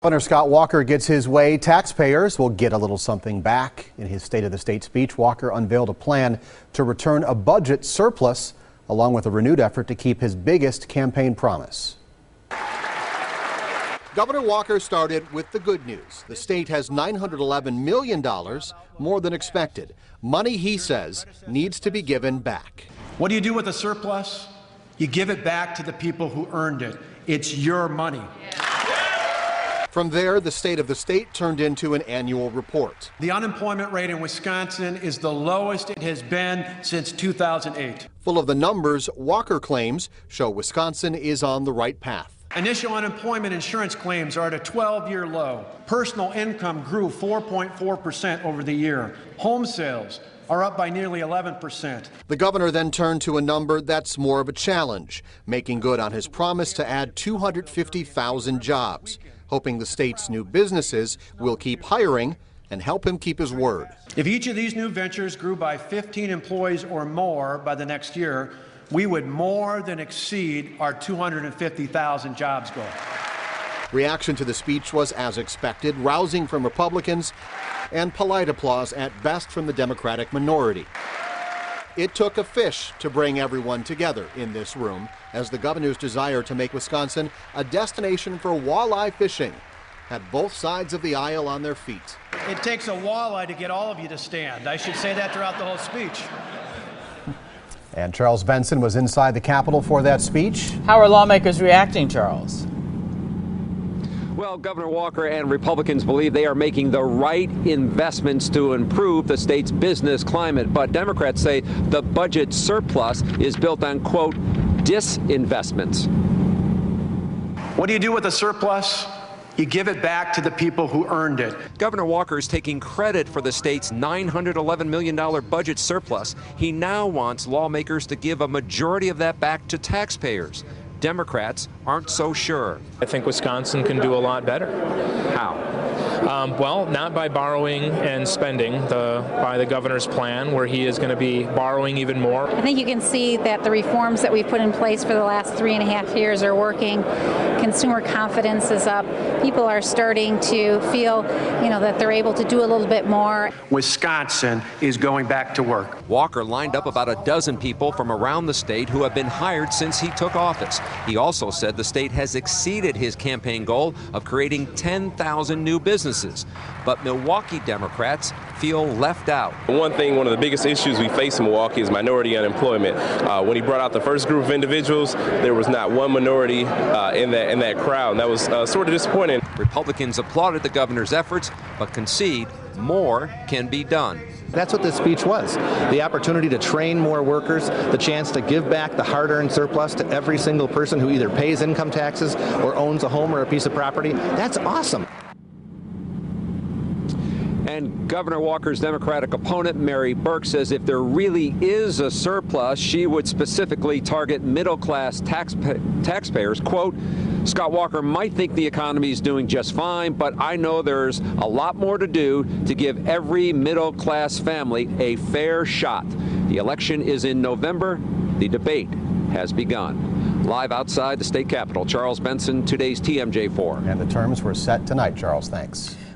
Governor Scott Walker gets his way. Taxpayers will get a little something back. In his State of the State speech, Walker unveiled a plan to return a budget surplus, along with a renewed effort to keep his biggest campaign promise. Governor Walker started with the good news. The state has $911 million, more than expected. Money, he says, needs to be given back. What do you do with the surplus? You give it back to the people who earned it. It's your money. From there, the State of the State turned into an annual report. The unemployment rate in Wisconsin is the lowest it has been since 2008. Full of the numbers Walker claims show Wisconsin is on the right path. Initial unemployment insurance claims are at a 12-year low. Personal income grew 4.4% over the year. Home sales are up by nearly 11%. The governor then turned to a number that's more of a challenge, making good on his promise to add 250,000 jobs, hoping the state's new businesses will keep hiring and help him keep his word. If each of these new ventures grew by 15 employees or more by the next year, we would more than exceed our 250,000 jobs goal. Reaction to the speech was as expected, rousing from Republicans and polite applause at best from the Democratic minority. It took a fish to bring everyone together in this room, as the governor's desire to make Wisconsin a destination for walleye fishing had both sides of the aisle on their feet. It takes a walleye to get all of you to stand. I should say that throughout the whole speech. And Charles Benson was inside the Capitol for that speech. How are lawmakers reacting, Charles? Well, Governor Walker and Republicans believe they are making the right investments to improve the state's business climate. But Democrats say the budget surplus is built on, quote, disinvestments. What do you do with the surplus? You give it back to the people who earned it. Governor Walker is taking credit for the state's $911 million budget surplus. He now wants lawmakers to give a majority of that back to taxpayers. Democrats aren't so sure. I think Wisconsin can do a lot better. How? Well, not by borrowing and spending, by the governor's plan, where he is going to be borrowing even more. I think you can see that the reforms that we've put in place for the last 3.5 years are working. Consumer confidence is up. People are starting to feel, that they're able to do a little bit more. Wisconsin is going back to work. Walker lined up about a dozen people from around the state who have been hired since he took office. He also said the state has exceeded his campaign goal of creating 10,000 new businesses. But Milwaukee Democrats feel left out. One of the biggest issues we face in Milwaukee is minority unemployment. When he brought out the first group of individuals, there was not one minority in that crowd, and that was sort of disappointing. Republicans applauded the governor's efforts, but concede more can be done. That's what this speech was. The opportunity to train more workers, the chance to give back the hard-earned surplus to every single person who either pays income taxes or owns a home or a piece of property. That's awesome. And Governor Walker's Democratic opponent, Mary Burke, says if there really is a surplus, she would specifically target middle-class taxpayers. Quote, Scott Walker might think the economy is doing just fine, but I know there's a lot more to do to give every middle-class family a fair shot. The election is in November. The debate has begun. Live outside the state capitol, Charles Benson, today's TMJ4. And the terms were set tonight, Charles. Thanks.